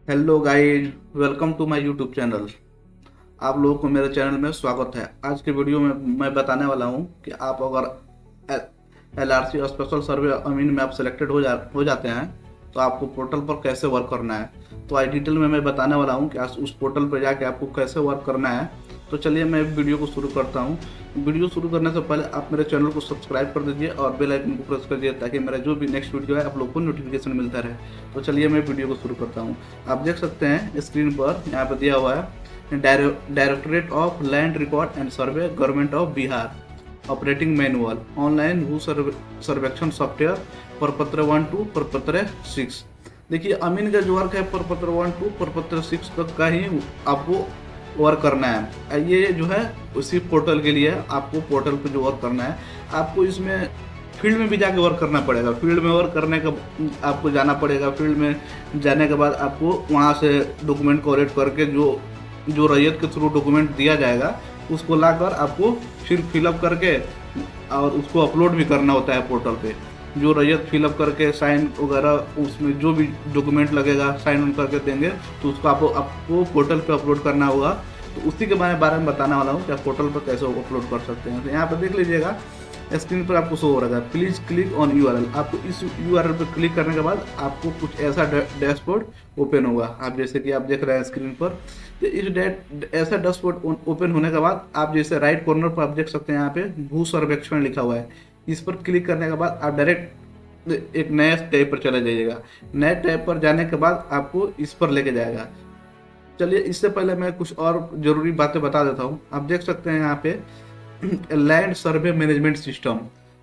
Hello guys, welcome to my YouTube channel. आप लोगों को मेरे चैनल में स्वागत है। आज के वीडियो में मैं बताने वाला हूं कि आप अगर LRC स्पेशल सर्वे अमीन में आप सिलेक्टेड हो जाते हैं तो आपको पोर्टल पर कैसे वर्क करना है। तो आज डिटेल में मैं बताने वाला हूं कि आज उस पोर्टल पर जाके आपको कैसे वर्क करना है। तो चलिए मैं वीडियो को शुरू करता हूं। वीडियो शुरू करने से पहले आप मेरे चैनल को सब्सक्राइब कर दीजिए और बेल आइकन को प्रेस कर दीजिए ताकि मेरा जो भी नेक्स्ट वीडियो है आप लोग को नोटिफिकेशन मिलता रहे। तो चलिए मैं वीडियो को शुरू करता हूँ। आप देख सकते हैं स्क्रीन पर यहाँ पर दिया हुआ है directorate of land record and survey, government of Bihar, operating manual, online भू सर्वेक्षण सॉफ्टवेयर, प्रपत्र 1 to प्रपत्र 6। देखिए अमीन का जो वर्क है प्रपत्र 1 to प्रपत्र 6 तक का ही आपको वर्क करना है। ये जो है उसी पोर्टल के लिए आपको पोर्टल पे जो वर्क करना है, आपको इसमें फील्ड में भी जाके वर्क करना पड़ेगा। फील्ड में वर्क करने का आपको जाना पड़ेगा। फील्ड में जाने के बाद आपको वहाँ से डॉक्यूमेंट कलेक्ट करके जो रैयत के थ्रू डॉक्यूमेंट दिया जाएगा उसको लाकर आपको फिर फिलअप करके और उसको अपलोड भी करना होता है पोर्टल पे। जो रैयत फिलअप करके साइन वगैरह उसमें जो भी डॉक्यूमेंट लगेगा साइन उन करके देंगे तो उसको आपको पोर्टल पे अपलोड करना होगा। तो उसी के बारे में बताने वाला हूँ कि आप पोर्टल पर कैसे अपलोड कर सकते हैं। तो यहाँ पर देख लीजिएगा स्क्रीन पर आपको शो हो रहा है प्लीज़ क्लिक ऑन URL। आपको इस URL पर क्लिक करने के बाद आपको कुछ ऐसा डैशबोर्ड ओपन होगा। आप जैसे कि आप देख रहे हैं स्क्रीन पर, तो ऐसा डैशबोर्ड ओपन होने के बाद आप जैसे राइट कॉर्नर पर आप देख सकते हैं यहाँ पे भू सर्वेक्षण लिखा हुआ है। इस पर क्लिक करने के बाद आप डायरेक्ट एक नए टैब पर चले जाइएगा। नए टैब पर जाने के बाद आपको इस पर लेके जाएगा। चलिए इससे पहले मैं कुछ और ज़रूरी बातें बता देता हूँ। आप देख सकते हैं यहाँ पे लैंड सर्वे मैनेजमेंट सिस्टम।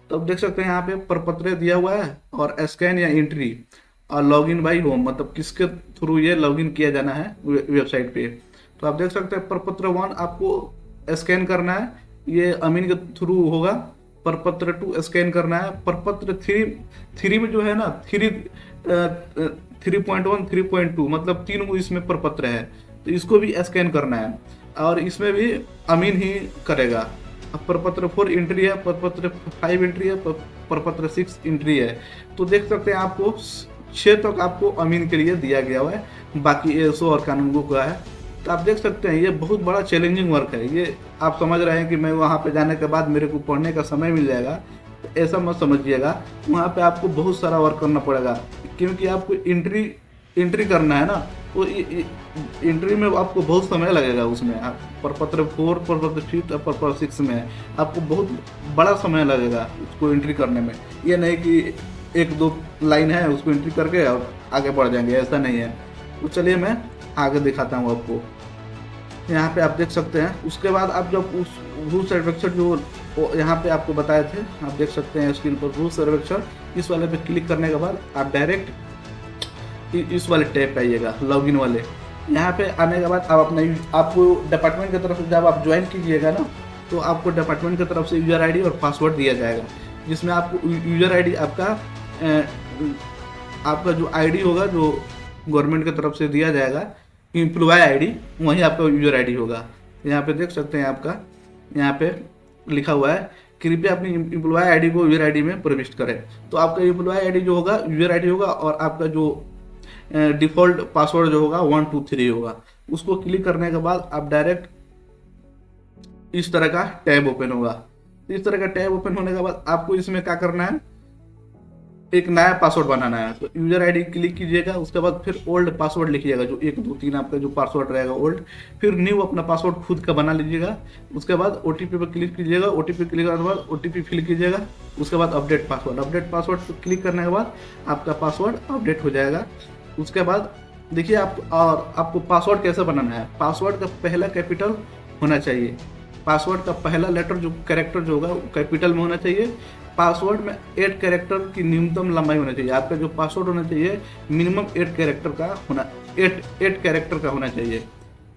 तो आप देख सकते हैं यहाँ पे प्रपत्र दिया हुआ है और स्कैन या एंट्री और लॉगिन बाई होम, मतलब किसके थ्रू ये लॉगिन किया जाना है वेबसाइट पे। तो आप देख सकते हैं प्रपत्र 1 आपको स्कैन करना है, ये अमीन के थ्रू होगा। प्रपत्र 2 स्कैन करना है। प्रपत्र 3 में जो है ना 3.1 3.2 मतलब 3 इसमें प्रपत्र है, तो इसको भी स्कैन करना है और इसमें भी अमीन ही करेगा। अब प्रपत्र 4 एंट्री है, प्रपत्र 5 एंट्री है, प्रपत्र 6 एंट्री है। तो देख सकते हैं आपको 6 तक आपको अमीन के लिए दिया गया हुआ है, बाकी ASO और कानूनगो का है। तो आप देख सकते हैं ये बहुत बड़ा चैलेंजिंग वर्क है। ये आप समझ रहे हैं कि मैं वहाँ पे जाने के बाद मेरे को पढ़ने का समय मिल जाएगा, तो ऐसा मत समझिएगा। वहाँ पे आपको बहुत सारा वर्क करना पड़ेगा क्योंकि आपको एंट्री करना है ना, तो एंट्री में आपको बहुत समय लगेगा। उसमें आप प्रपत्र 4 प्रपत्र 3 और प्रपत्र 6 में आपको बहुत बड़ा समय लगेगा उसको एंट्री करने में। ये नहीं कि 1-2 लाइन है उसको एंट्री करके और आगे बढ़ जाएंगे, ऐसा नहीं है। तो चलिए मैं आगे दिखाता हूँ आपको। यहाँ पे आप देख सकते हैं। उसके बाद आप जब उस भू सर्वेक्षण जो यहाँ पे आपको बताए थे, आप देख सकते हैं स्क्रीन पर भू सर्वेक्षण, इस वाले पे क्लिक करने के बाद आप डायरेक्ट इस वाले टैब पे आइएगा, लॉगिन वाले। यहाँ पे आने के बाद आप आपको डिपार्टमेंट की तरफ से जब आप ज्वाइन कीजिएगा ना, तो आपको डिपार्टमेंट की तरफ से यूजर ID और पासवर्ड दिया जाएगा, जिसमें आपको यूजर ID आपका जो ID होगा जो गवर्नमेंट की तरफ से दिया जाएगा, एम्प्लॉय ID, वहीं आपका यूजर ID होगा। यहाँ पे देख सकते हैं आपका यहाँ पे लिखा हुआ है कृपया अपनी एम्प्लॉय ID को यूजर ID में प्रविष्ट करें। तो आपका एम्प्लॉय ID जो होगा यूजर ID होगा और आपका जो डिफ़ॉल्ट पासवर्ड जो होगा 1 2 3 होगा। उसको क्लिक करने के बाद आप डायरेक्ट इस तरह का टैब ओपन होगा। इस तरह का टैब ओपन होने के बाद आपको इसमें क्या करना है, एक नया पासवर्ड बनाना है। तो यूजर ID क्लिक कीजिएगा, उसके बाद फिर ओल्ड पासवर्ड लिखिएगा जो 1 2 3 आपका जो पासवर्ड रहेगा ओल्ड, फिर न्यू अपना पासवर्ड खुद का बना लीजिएगा। उसके बाद OTP पर क्लिक कीजिएगा, OTP क्लिक करने के बाद OTP फिल कीजिएगा। उसके बाद अपडेट पासवर्ड पर क्लिक करने के बाद आपका पासवर्ड अपडेट हो जाएगा। उसके बाद देखिए आपको पासवर्ड कैसे बनाना है। पासवर्ड का पहला कैपिटल होना चाहिए, पासवर्ड का पहला लेटर जो कैरेक्टर जो होगा कैपिटल में होना चाहिए। पासवर्ड में 8 कैरेक्टर की न्यूनतम लंबाई होना चाहिए। आपका जो पासवर्ड होना चाहिए मिनिमम 8 कैरेक्टर का होना चाहिए।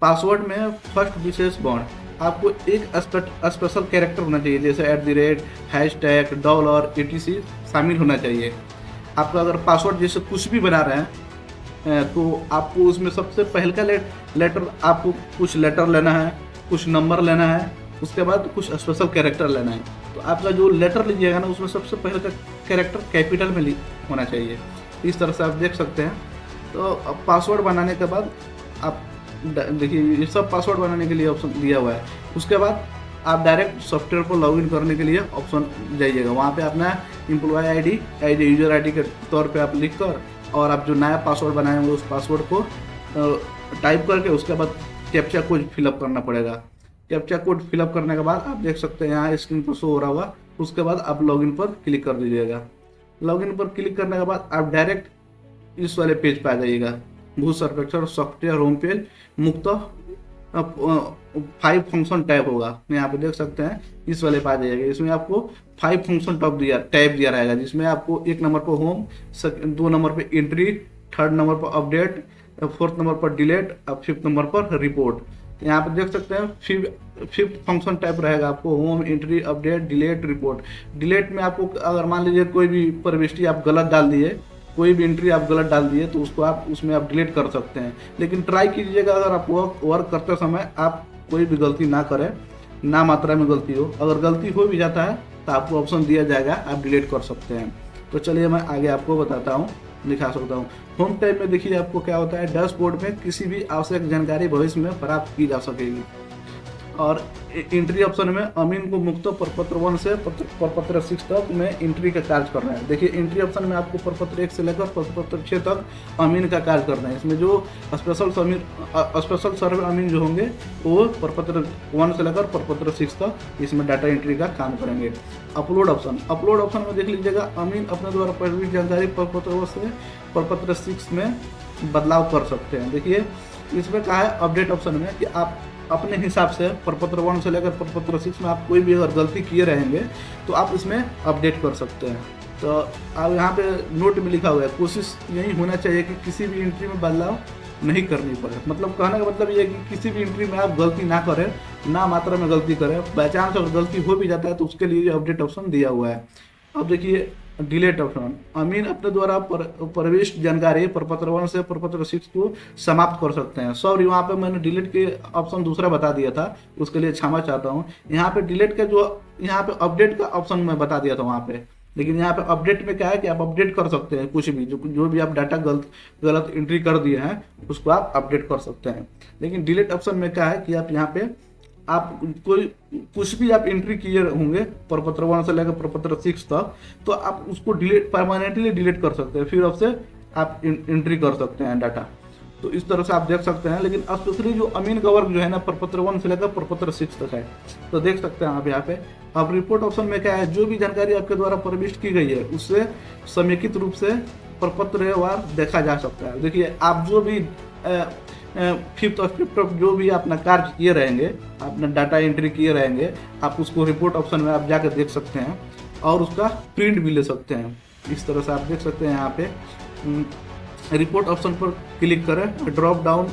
पासवर्ड में फर्स्ट विशेष बॉन्ड आपको एक स्पेशल कैरेक्टर होना चाहिए, जैसे #, $, etc शामिल होना चाहिए। आपका अगर पासवर्ड जैसे कुछ भी बना रहे हैं तो आपको उसमें सबसे पहले का लेटर आपको कुछ लेटर लेना है, कुछ नंबर लेना है, उसके बाद कुछ स्पेशल कैरेक्टर लेना है। तो आपका जो लेटर लीजिएगा ना उसमें सबसे पहले का कैरेक्टर कैपिटल में होना चाहिए। इस तरह से आप देख सकते हैं। तो पासवर्ड बनाने के बाद आप देखिए ये सब पासवर्ड बनाने के लिए ऑप्शन दिया हुआ है। उसके बाद आप डायरेक्ट सॉफ्टवेयर पर लॉगिन करने के लिए ऑप्शन जाइएगा, वहाँ पे अपना employee ID as a user ID के तौर पे आप लिख कर और आप जो नया पासवर्ड बनाएंगे उस पासवर्ड को टाइप करके उसके बाद कैप्चा कोड फिलअप करना पड़ेगा। कैप्चा कोड फिलअप करने के बाद आप देख सकते हैं यहाँ स्क्रीन पर शो हो रहा होगा। उसके बाद आप लॉगिन पर क्लिक कर दीजिएगा। लॉगिन पर क्लिक करने के बाद आप डायरेक्ट इस वाले पेज पर आ जाइएगा, भू सर्वेक्षण सॉफ्टवेयर होम पेज मुक्त 5 फंक्शन टैब होगा। यहाँ पे देख सकते हैं इस वाले पे आ जाइएगा। इसमें आपको 5 फंक्शन टैब दिया रहेगा, जिसमें आपको 1 नंबर पर होम, 2 नंबर पर एंट्री, 3rd नंबर पर अपडेट, 4th नंबर पर डिलीट और 5th नंबर पर रिपोर्ट। यहाँ पे देख सकते हैं 5th फंक्शन टाइप रहेगा आपको home, entry, update, delete, report. Delete में आपको अगर मान लीजिए कोई भी प्रविष्टि आप गलत डाल दिए, कोई भी एंट्री आप गलत डाल दिए तो उसको आप उसमें आप डिलीट कर सकते हैं। लेकिन ट्राई कीजिएगा अगर आप वर्क करते समय आप कोई भी गलती ना करें, ना मात्रा में गलती हो। अगर गलती हो भी जाता है तो आपको ऑप्शन दिया जाएगा, आप डिलीट कर सकते हैं। तो चलिए मैं आगे आपको बताता हूँ, दिखा सकता हूँ। होम टैब में देखिए आपको क्या होता है, डैशबोर्ड में किसी भी आवश्यक जानकारी भविष्य में प्राप्त की जा सकेगी। और एंट्री ऑप्शन में अमीन को मुक्त प्रपत्र 1 से प्रपत्र 6 तक में एंट्री का कार्य करना है। देखिए एंट्री ऑप्शन में आपको प्रपत्र 1 से लेकर प्रपत्र 6 तक अमीन का कार्य करना है। इसमें जो स्पेशल सर्वे अमीन जो होंगे वो प्रपत्र 1 से लेकर प्रपत्र 6 तक इसमें डाटा एंट्री का काम करेंगे। अपलोड ऑप्शन में देख लीजिएगा, अमीन अपने द्वारा प्रविष्ट जानकारी प्रपत्र 1 से प्रपत्र 6 में बदलाव कर सकते हैं। देखिए इसमें कहा है अपडेट ऑप्शन में कि आप अपने हिसाब से प्रपत्र 1 से लेकर प्रपत्र 6 में आप कोई भी अगर गलती किए रहेंगे तो आप इसमें अपडेट कर सकते हैं। तो अब यहाँ पे नोट में लिखा हुआ है, कोशिश यही होना चाहिए कि किसी भी एंट्री में बदलाव नहीं करनी पड़े। मतलब कहने का मतलब ये है कि किसी भी एंट्री में आप गलती ना करें, ना मात्रा में गलती करें। बाई चांस अगर गलती हो भी जाता है तो उसके लिए अपडेट ऑप्शन दिया हुआ है। अब देखिए डिलीट ऑप्शन, अमीन अपने द्वारा प्रविष्ट जानकारी प्रपत्र 1 से प्रपत्र 6 को समाप्त कर सकते हैं। सॉरी, वहाँ पे मैंने डिलीट के ऑप्शन दूसरा बता दिया था, उसके लिए क्षमा चाहता हूँ। यहाँ पे डिलीट का जो यहाँ पे अपडेट का ऑप्शन मैं बता दिया था वहाँ पे, लेकिन यहाँ पे अपडेट में क्या है कि आप अपडेट कर सकते हैं कुछ भी, जो भी आप डाटा गलत एंट्री कर दिए हैं उसको आप अपडेट कर सकते हैं। लेकिन डिलीट ऑप्शन में क्या है कि आप यहाँ पे आप कोई कुछ भी आप एंट्री किए होंगे प्रपत्र 1 से लेकर प्रपत्र 6 तक, तो आप उसको डिलीट परमानेंटली डिलीट कर सकते हैं, फिर आपसे आप एंट्री कर सकते हैं डाटा। तो इस तरह से आप देख सकते हैं। लेकिन स्पेशली जो अमीन का वर्क जो है ना प्रपत्र 1 से लेकर प्रपत्र 6 तक है, तो देख सकते हैं आप यहाँ पे। अब रिपोर्ट ऑप्शन में क्या है, जो भी जानकारी आपके द्वारा प्रविष्ट की गई है उससे समेकित रूप से प्रपत्रवार देखा जा सकता है। देखिए आप जो भी 5th और 5th जो भी अपना कार्य किए रहेंगे, अपना डाटा एंट्री किए रहेंगे, आप उसको रिपोर्ट ऑप्शन में आप जाकर देख सकते हैं और उसका प्रिंट भी ले सकते हैं। इस तरह से आप देख सकते हैं। यहाँ पे रिपोर्ट ऑप्शन पर क्लिक करें, ड्रॉप डाउन।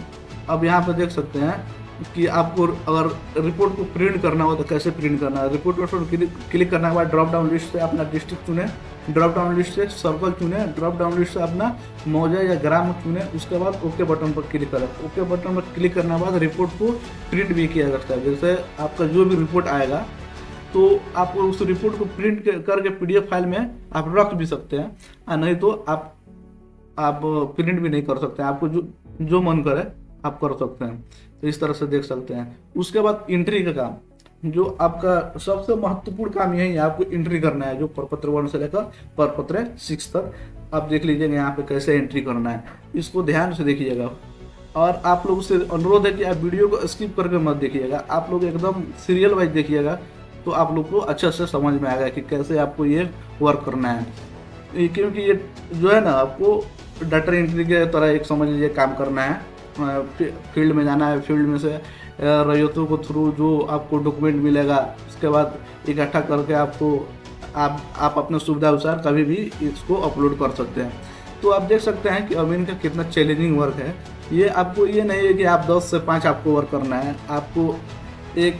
अब यहाँ पे देख सकते हैं कि आपको अगर रिपोर्ट को प्रिंट करना हो तो कैसे प्रिंट करना है। रिपोर्ट ऑप्शन क्लिक करने के बाद ड्रॉप डाउन लिस्ट से अपना डिस्ट्रिक्ट चुने, ड्रॉप डाउन लिस्ट से सर्कल चुने, ड्रॉप डाउन लिस्ट से अपना मौजा या ग्राम चुने। उसके बाद ओके बटन पर क्लिक करें। ओके बटन पर क्लिक करने के बाद रिपोर्ट को प्रिंट भी किया जा सकता है। जैसे आपका जो भी रिपोर्ट आएगा तो आप उस रिपोर्ट को प्रिंट करके PDF फाइल में आप रख भी सकते हैं, और नहीं तो आप प्रिंट भी नहीं कर सकते हैं। आपको जो मन करे आप कर सकते हैं। तो इस तरह से देख सकते हैं। उसके बाद एंट्री का काम, जो आपका सबसे महत्वपूर्ण काम यही है, आपको एंट्री करना है। जो प्रपत्र 1 से लेकर प्रपत्र 6 तक आप देख लीजिएगा यहाँ पे कैसे एंट्री करना है, इसको ध्यान से देखिएगा। और आप लोगों से अनुरोध है कि आप वीडियो को स्किप करके मत देखिएगा, आप लोग एकदम सीरियल वाइज देखिएगा, तो आप लोग को अच्छे से समझ में आएगा कि कैसे आपको ये वर्क करना है। क्योंकि ये जो है ना, आपको डाटा एंट्री के तरह एक समझ लीजिए काम करना है। फील्ड में जाना है, फील्ड में से रैयतों को थ्रू जो आपको डॉक्यूमेंट मिलेगा उसके बाद इकट्ठा करके आपको आप अपने सुविधा अनुसार कभी भी इसको अपलोड कर सकते हैं। तो आप देख सकते हैं कि अमीन का कितना चैलेंजिंग वर्क है। ये आपको ये नहीं है कि आप 10 से 5 आपको वर्क करना है, आपको एक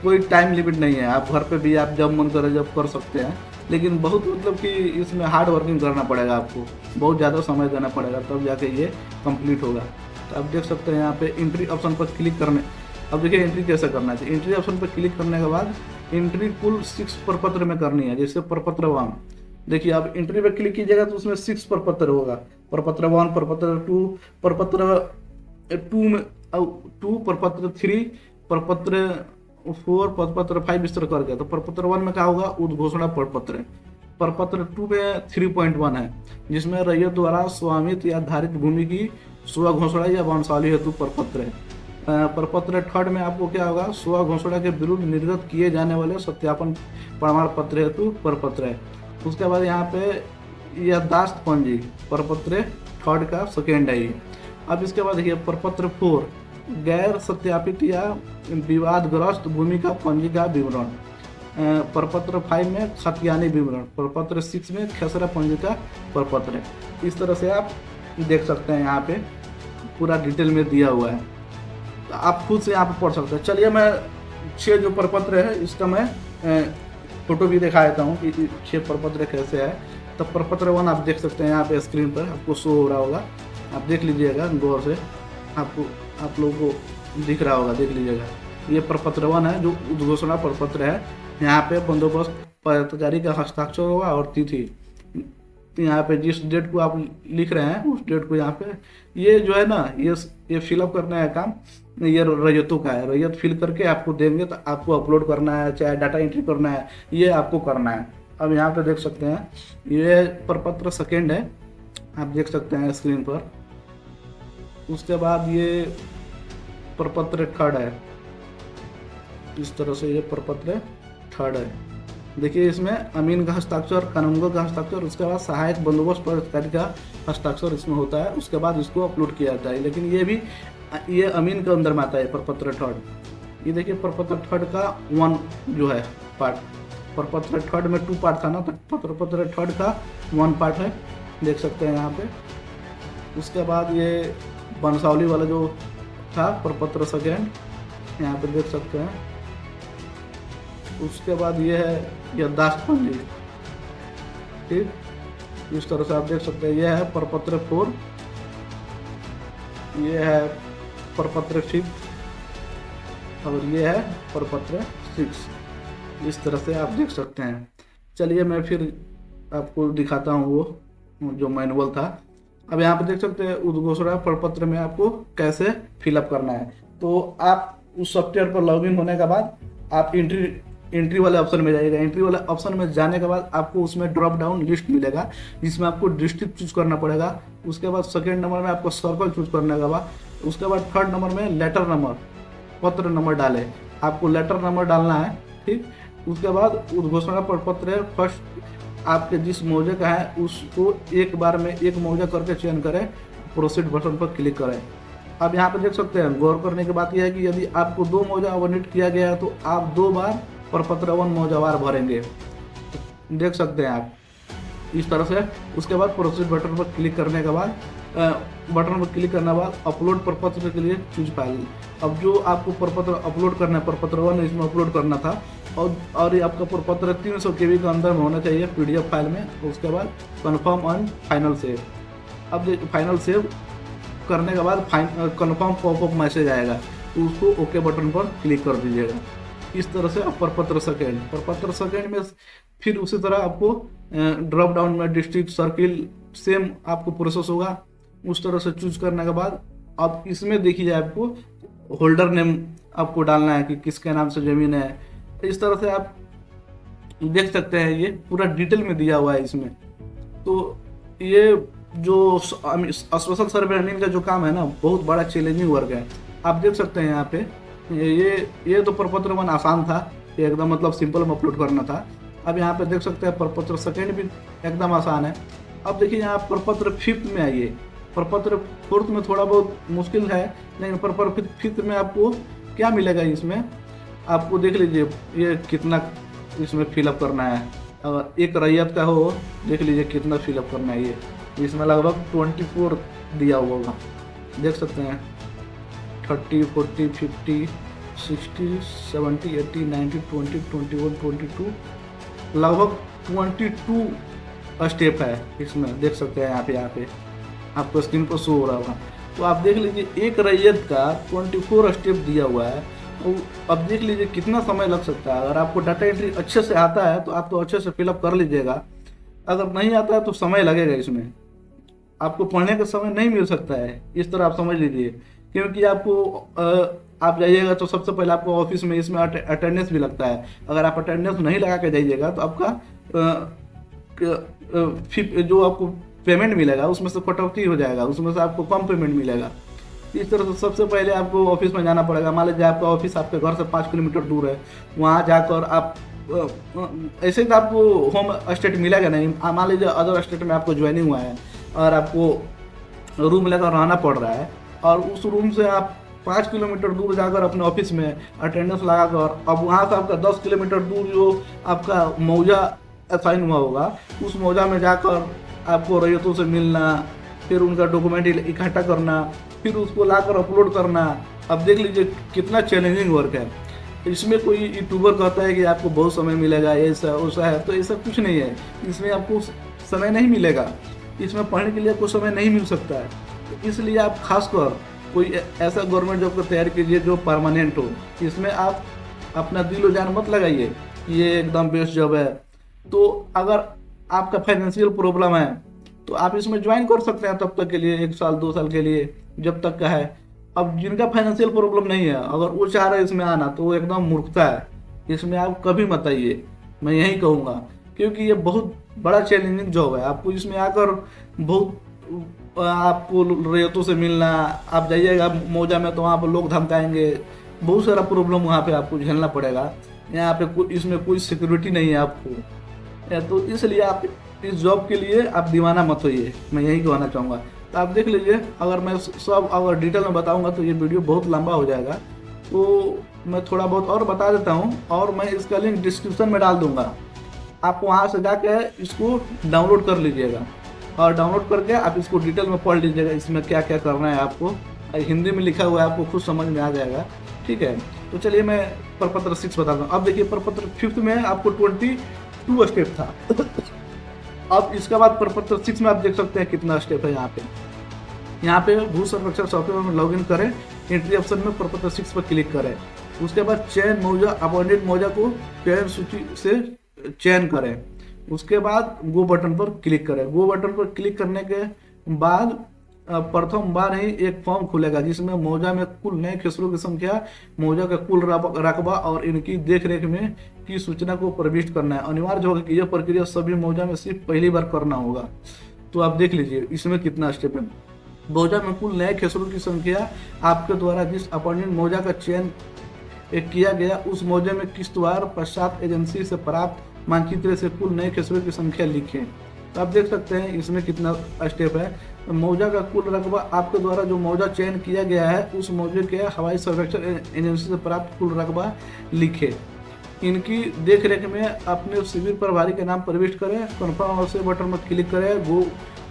कोई टाइम लिमिट नहीं है। आप घर पे भी आप जब मन करे जब कर सकते हैं, लेकिन बहुत मतलब कि इसमें हार्ड वर्किंग करना पड़ेगा, आपको बहुत ज़्यादा समय देना पड़ेगा, तब जाके ये कंप्लीट होगा। तो आप देख सकते हैं यहाँ पे एंट्री ऑप्शन पर क्लिक करने। अब देखिए एंट्री कैसे करना चाहिए। एंट्री ऑप्शन पर क्लिक करने के बाद एंट्री कुल 6 प्रपत्र में करनी है। जैसे प्रपत्र 1 देखिए आप इंट्री पे क्लिक कीजिएगा तो उसमें 6 प्रपत्र होगा, प्रपत्र 1, प्रपत्र 2, प्रपत्र 2 में 2, प्रपत्र 3, प्रपत्र 4, प्रपत्र 5 इस तरह कर गया। तो प्रपत्र 1 में क्या होगा, उद्घोषणा प्रपत्र। प्रपत्र 2 में 3.1 है, जिसमें रैयत द्वारा स्वामित्व या धारित भूमि की स्व घोषणा या वंशावली हेतु प्रपत्र है। प्रपत्र 3 में आपको क्या होगा, स्व घोषणा के विरुद्ध निर्गत किए जाने वाले सत्यापन प्रमाण पत्र हेतु प्रपत्र है। उसके बाद यहाँ पे याददाश्त पंजी प्रपत्र 3 का सेकेंड है। अब इसके बाद देखिए प्रपत्र 4 गैर सत्यापित या विवादग्रस्त भूमि का पंजी का विवरण। प्रपत्र 5 में खतियानी विवरण। प्रपत्र 6 में खसरा पंजी का प्रपत्र है। इस तरह से आप देख सकते हैं, यहाँ पे पूरा डिटेल में दिया हुआ है, तो आप खुद से यहाँ पे पढ़ सकते हैं। चलिए मैं 6 जो प्रपत्र है इसका मैं फोटो भी दिखा देता हूँ कि 6 प्रपत्र कैसे है। तो प्रपत्र 1 आप देख सकते हैं यहाँ पे स्क्रीन पर आपको शो हो रहा होगा, आप देख लीजिएगा गौर से, आप लोगों को दिख रहा होगा, देख लीजिएगा। ये प्रपत्र 1 है जो उद्घोषणा प्रपत्र है। यहाँ पे बंदोबस्त पदाधिकारी का हस्ताक्षर होगा और तिथि, यहाँ पे जिस डेट को आप लिख रहे हैं उस डेट को यहाँ पे, ये जो है ना, ये फिलअप करना है काम, ये रैयतों का है। रैयत फिल करके आपको देंगे तो आपको अपलोड करना है, चाहे डाटा एंट्री करना है, ये आपको करना है। अब यहाँ पे देख सकते हैं ये प्रपत्र सेकेंड है, आप देख सकते हैं स्क्रीन पर। उसके बाद ये प्रपत्र 3 है, इस तरह से ये प्रपत्र 3 है। देखिए इसमें अमीन का हस्ताक्षर, कानूनगो का हस्ताक्षर, उसके बाद सहायक बंदोबस्त पदाधिकारी का हस्ताक्षर इसमें होता है। उसके बाद इसको अपलोड किया जाता है, लेकिन ये अमीन के अंदर में आता है प्रपत्र 3। ये देखिए प्रपत्र 3 का 1 जो है पार्ट, प्रपत्र 3 में 2 पार्ट था ना, तो प्रपत्र 3 का 1 पार्ट है, देख सकते हैं यहाँ पे। उसके बाद ये वंशावली वाला जो था प्रपत्र सेकेंड, यहाँ पे देख सकते हैं। उसके बाद ये है याददाश्त पंजी, ठीक, इस तरह से आप देख सकते हैं। ये है प्रपत्र 4, ये है प्रपत्र 5 और ये है प्रपत्र 6, इस तरह से आप देख सकते हैं। चलिए मैं फिर आपको दिखाता हूँ वो जो मैनुअल था। अब यहाँ पे देख सकते हैं उद्घोषणा प्रपत्र में आपको कैसे फिलअप करना है। तो आप उस सॉफ्टवेयर पर लॉगिन होने के बाद आप एंट्री वाले ऑप्शन में जाइएगा। एंट्री वाले ऑप्शन में जाने के बाद आपको उसमें ड्रॉप डाउन लिस्ट मिलेगा, जिसमें आपको डिस्ट्रिक्ट चूज करना पड़ेगा। उसके बाद सेकेंड नंबर में आपको सर्कल चूज करने के बाद, उसके बाद 3rd नंबर में लेटर नंबर, पत्र नंबर डाले, आपको लेटर नंबर डालना है, ठीक। उसके बाद उद्घोषणा प्रपत्र फर्स्ट आपके जिस मौजे का है उसको एक बार में एक मौजा करके चयन करें, प्रोसीड बटन पर क्लिक करें। अब यहाँ पे देख सकते हैं, गौर करने की बात यह है कि यदि आपको 2 मौजा ओवरनिट किया गया है तो आप 2 बार प्रपत्र 1 मौजावार भरेंगे, देख सकते हैं आप इस तरह से। उसके बाद प्रोसीड बटन पर क्लिक करने के बाद अपलोड प्रपत्र के लिए चूज फाइल। अब जो आपको प्रपत्र अपलोड करना है, प्रपत्र 1 इसमें अपलोड करना था, और ये आपका प्रपत्र 300 KB के अंदर में होना चाहिए PDF फाइल में। उसके बाद कन्फर्म ऑन फाइनल सेव। अब फाइनल सेव करने के बाद कन्फर्म पॉपअप मैसेज आएगा, तो उसको ओके बटन पर क्लिक कर दीजिएगा। इस तरह से आप प्रपत्र सेकेंड में फिर उसी तरह आपको ड्रॉप डाउन में डिस्ट्रिक्ट, सर्किल, सेम आपको प्रोसेस होगा। उस तरह से चूज करने के बाद अब इसमें देखिए आपको होल्डर नेम आपको डालना है कि किसके नाम से ज़मीन है। इस तरह से आप देख सकते हैं, ये पूरा डिटेल में दिया हुआ है इसमें। तो ये जो स्पेशल सर्वे अमीन का जो काम है ना, बहुत बड़ा चैलेंजिंग वर्क है। आप देख सकते हैं यहाँ पे ये तो प्रपत्र 1 आसान था, ये एकदम मतलब सिंपल में अपलोड करना था। अब यहाँ पे देख सकते हैं प्रपत्र सेकेंड भी एकदम आसान है। अब देखिए यहाँ प्रपत्र 5th में आइए। प्रपत्र 4th में थोड़ा बहुत मुश्किल है, लेकिन प्रपत्र 5th में आपको क्या मिलेगा, इसमें आपको देख लीजिए ये कितना इसमें फिलअप करना है। अगर एक रैयत का हो, देख लीजिए कितना फिलअप करना है। ये इसमें लगभग 24 दिया हुआ होगा, देख सकते हैं 30, 40, 50, 60, 70, 80, 90, 20, 21, 22, लगभग 22 स्टेप है इसमें, देख सकते हैं। यहाँ पे आपको स्क्रीन पर शो हो रहा होगा। तो आप देख लीजिए एक रैयत का 24 स्टेप दिया हुआ है। तो अब देख लीजिए कितना समय लग सकता है। अगर आपको डाटा एंट्री अच्छे से आता है तो आप तो अच्छे से फिलअप कर लीजिएगा, अगर नहीं आता है तो समय लगेगा, इसमें आपको पढ़ने का समय नहीं मिल सकता है, इस तरह आप समझ लीजिए। क्योंककि आपको आप जाइएगा तो सबसे पहले आपको ऑफिस में इसमें अटेंडेंस भी लगता है। अगर आप अटेंडेंस नहीं लगा के जाइएगा तो आपका जो आपको पेमेंट मिलेगा उसमें से कटौती हो जाएगा, उसमें से आपको कम पेमेंट मिलेगा। इस तरह से सबसे पहले आपको ऑफिस में जाना पड़ेगा। मान लीजिए आपका ऑफिस आपके घर से 5 किलोमीटर दूर है, वहाँ जाकर आप ऐसे तो आपको होम स्टेट मिलेगा नहीं। मान लीजिए अदर स्टेट में आपको ज्वाइनिंग हुआ है और आपको रूम लेकर रहना पड़ रहा है, और उस रूम से आप 5 किलोमीटर दूर जाकर अपने ऑफिस में अटेंडेंस लगाकर, अब वहाँ से आपका 10 किलोमीटर दूर जो आपका मौजा असाइन हुआ होगा, उस मौजा में जाकर आपको रैयतों से मिलना, फिर उनका डॉक्यूमेंट इकट्ठा करना, फिर उसको लाकर अपलोड करना। अब देख लीजिए कितना चैलेंजिंग वर्क है। इसमें कोई यूट्यूबर कहता है कि आपको बहुत समय मिलेगा, ऐसा वैसा है, तो ऐसा कुछ नहीं है। इसमें आपको समय नहीं मिलेगा, इसमें पढ़ने के लिए आपको समय नहीं मिल सकता है। तो इसलिए आप खासकर कोई ऐसा गवर्नमेंट जॉब की तैयारी कीजिए जो परमानेंट हो। इसमें आप अपना दिल जान मत लगाइए कि ये एकदम बेस्ट जॉब है। तो अगर आपका फाइनेंशियल प्रॉब्लम है तो आप इसमें ज्वाइन कर सकते हैं तब तक के लिए, 1 साल 2 साल के लिए, जब तक का है। अब जिनका फाइनेंशियल प्रॉब्लम नहीं है, अगर वो चाह रहे हैं इसमें आना, तो वो एकदम मूर्खता है। इसमें आप कभी मत आइए, मैं यही कहूँगा। क्योंकि ये बहुत बड़ा चैलेंजिंग जॉब है। आपको इसमें आकर बहुत आपको रेतों से मिलना, आप जाइएगा मौजा में तो वहाँ पर लोग धमकाएंगे, बहुत सारा प्रॉब्लम वहाँ पे आपको झेलना पड़ेगा। यहाँ पे इसमें कोई सिक्योरिटी नहीं है आपको, तो इसलिए आप इस जॉब के लिए आप दीवाना मत होइए, मैं यही कहना चाहूँगा। तो आप देख लीजिए, अगर मैं सब अगर डिटेल में बताऊँगा तो ये वीडियो बहुत लंबा हो जाएगा, तो मैं थोड़ा बहुत और बता देता हूँ, और मैं इसका लिंक डिस्क्रिप्शन में डाल दूँगा। आप वहाँ से जाके इसको डाउनलोड कर लीजिएगा, और डाउनलोड करके आप इसको डिटेल में पढ़ लीजिएगा, इसमें क्या क्या करना है आपको। हिंदी में लिखा हुआ है, आपको खुद समझ में आ जाएगा, ठीक है। तो चलिए मैं प्रपत्र 6 बताता हूँ। अब देखिए प्रपत्र 5 में आपको 22 स्टेप था। अब इसके बाद प्रपत्र 6 में आप देख सकते हैं कितना स्टेप है। यहाँ पे भू सर्वेक्षण सॉफ्टवेयर में लॉगिन करें, एंट्री ऑप्शन में प्रपत्र 6 पर क्लिक करें। उसके बाद चयन मौजा, अपॉइंटेड मौजा को चयन सूची से चयन करें। उसके बाद गो बटन पर क्लिक करें। गो बटन पर क्लिक करने के बाद प्रथम बार ही एक फॉर्म खुलेगा जिसमें मौजा में कुल नए खेसरों की संख्या, मौजा का कुल रकबा और इनकी देखरेख में की सूचना को प्रविष्ट करना है। अनिवार्य होगा कि यह प्रक्रिया सभी मौजा में सिर्फ पहली बार करना होगा। तो आप देख लीजिए इसमें कितना स्टेप है। मौजा में कुल नए खेसरों की संख्या, आपके द्वारा जिस अपॉइंटेड मौजा का चयन किया गया उस मौजे में किस्तवार पश्चात एजेंसी से प्राप्त मानचित्र से कुल नए खेसरों की संख्या लिखें। तो आप देख सकते हैं इसमें कितना स्टेप है। मौजा का कुल रकबा, आपके द्वारा जो मौजा चयन किया गया है उस मौजे के हवाई सर्वेक्षण एजेंसी से प्राप्त कुल रकबा लिखे। इनकी देखरेख में अपने शिविर प्रभारी के नाम प्रविष्ट करें। कन्फर्म और सेव बटन में क्लिक करें।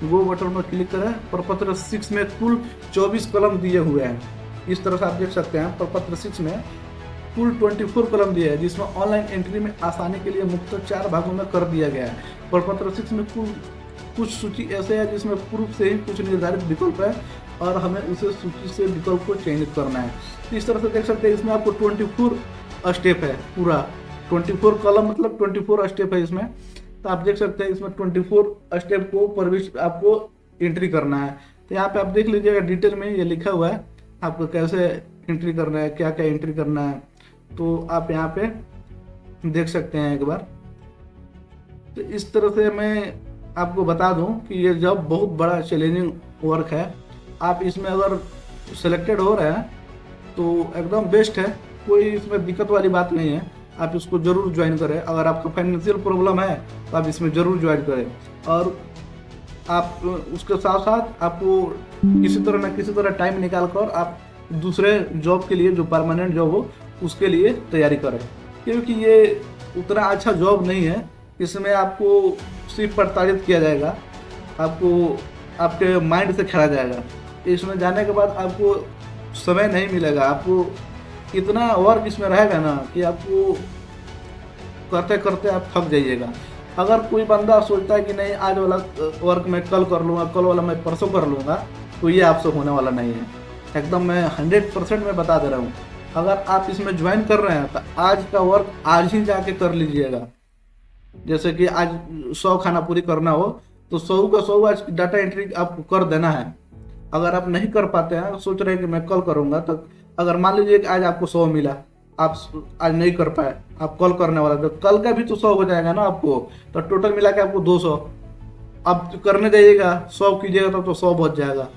गो बटन में क्लिक करें। प्रपत्र 6 में कुल 24 कलम दिए हुए हैं। इस तरह से आप देख सकते हैं प्रपत्र 6 में कुल 24 कलम दिए हैं, जिसमें ऑनलाइन एंट्री में आसानी के लिए मुख्य 4 भागों में कर दिया गया है। प्रपत्र 6 में कुछ सूची ऐसे है जिसमें पूर्व से ही कुछ निर्धारित विकल्प है और हमें उसे सूची से विकल्प को चयनित करना है। इस तरह से देख सकते हैं इसमें आपको 24 स्टेप है, पूरा 24 कलम मतलब 24 स्टेप है इसमें। तो आप देख सकते हैं इसमें 24 स्टेप को प्रविष्ट आपको एंट्री करना है। तो यहाँ पे आप देख लीजिएगा डिटेल में ये लिखा हुआ है आपको कैसे एंट्री करना है, क्या क्या एंट्री करना है। तो आप यहाँ पे देख सकते हैं एक बार। तो इस तरह से मैं आपको बता दूं कि ये जॉब बहुत बड़ा चैलेंजिंग वर्क है। आप इसमें अगर सिलेक्टेड हो रहे हैं तो एकदम बेस्ट है, कोई इसमें दिक्कत वाली बात नहीं है। आप इसको ज़रूर ज्वाइन करें। अगर आपको फाइनेंशियल प्रॉब्लम है तो आप इसमें ज़रूर ज्वाइन करें, और आप उसके साथ साथ आपको किसी तरह टाइम निकाल कर आप दूसरे जॉब के लिए जो परमानेंट जॉब हो उसके लिए तैयारी करें। क्योंकि ये उतना अच्छा जॉब नहीं है, इसमें आपको सिर्फ प्रताड़ित किया जाएगा, आपको आपके माइंड से खेला जाएगा। इसमें जाने के बाद आपको समय नहीं मिलेगा, आपको इतना वर्क इसमें रहेगा ना कि आपको करते करते आप थक जाइएगा। अगर कोई बंदा सोचता है कि नहीं आज वाला वर्क मैं कल कर लूँगा, कल वाला मैं परसों कर लूँगा, तो ये आपसे होने वाला नहीं है। एकदम मैं 100% में बता दे रहा हूँ। अगर आप इसमें ज्वाइन कर रहे हैं तो आज का वर्क आज ही जाके कर लीजिएगा, जैसे कि आज 100 खाना पूरी करना हो तो 100 का 100 आज डाटा एंट्री आपको कर देना है। अगर आप नहीं कर पाते हैं, सोच रहे हैं कि मैं कल करूंगा, तो अगर मान लीजिए कि आज आपको 100 मिला, आप आज नहीं कर पाए, आप कल करने वाला, तो कल का भी तो 100 हो जाएगा ना आपको, तो टोटल मिला के आपको 200। आप करने जाइएगा 100 कीजिएगा तो 100 बच जाएगा,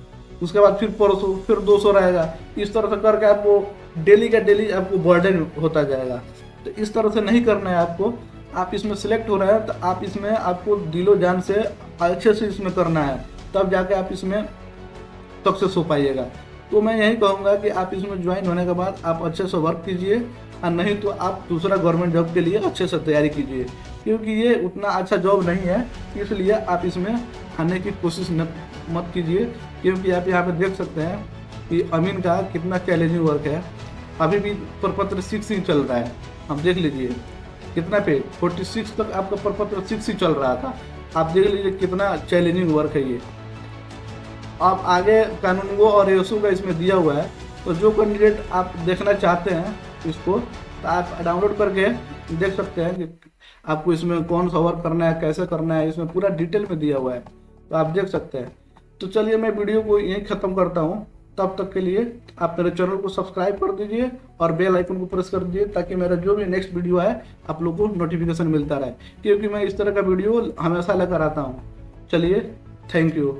उसके बाद फिर परसों फिर 200 रहेगा। इस तरह से करके आपको डेली का डेली आपको बर्डन होता जाएगा। तो इस तरह से नहीं करना है आपको। आप इसमें सिलेक्ट हो रहे हैं तो आप इसमें आपको दिलो जान से अच्छे से इसमें करना है, तब जाके आप इसमें सक्सेस हो पाइएगा। तो मैं यही कहूँगा कि आप इसमें ज्वाइन होने के बाद आप अच्छे से वर्क कीजिए, और नहीं तो आप दूसरा गवर्नमेंट जॉब के लिए अच्छे से तैयारी कीजिए, क्योंकि ये उतना अच्छा जॉब नहीं है, इसलिए आप इसमें आने की कोशिश मत कीजिए। क्योंकि आप यहाँ पे देख सकते हैं कि अमीन का कितना चैलेंजिंग वर्क है। अभी भी प्रपत्र 6 ही चल रहा है, आप देख लीजिए कितना पे 46 तक आपका प्रपत्र 6 ही चल रहा था। आप देख लीजिए कितना चैलेंजिंग वर्क है ये। आप आगे कानूनगो और एसओ का इसमें दिया हुआ है, तो जो कैंडिडेट आप देखना चाहते हैं इसको, तो आप डाउनलोड करके देख सकते हैं कि आपको इसमें कौन सा वर्क करना है, कैसे करना है, इसमें पूरा डिटेल में दिया हुआ है, तो आप देख सकते हैं। तो चलिए मैं वीडियो को यहीं ख़त्म करता हूँ। तब तक के लिए आप मेरे चैनल को सब्सक्राइब कर दीजिए और बेल आइकन को प्रेस कर दीजिए, ताकि मेरा जो भी नेक्स्ट वीडियो है आप लोगों को नोटिफिकेशन मिलता रहे, क्योंकि मैं इस तरह का वीडियो हमेशा लेकर आता हूँ। चलिए, थैंक यू।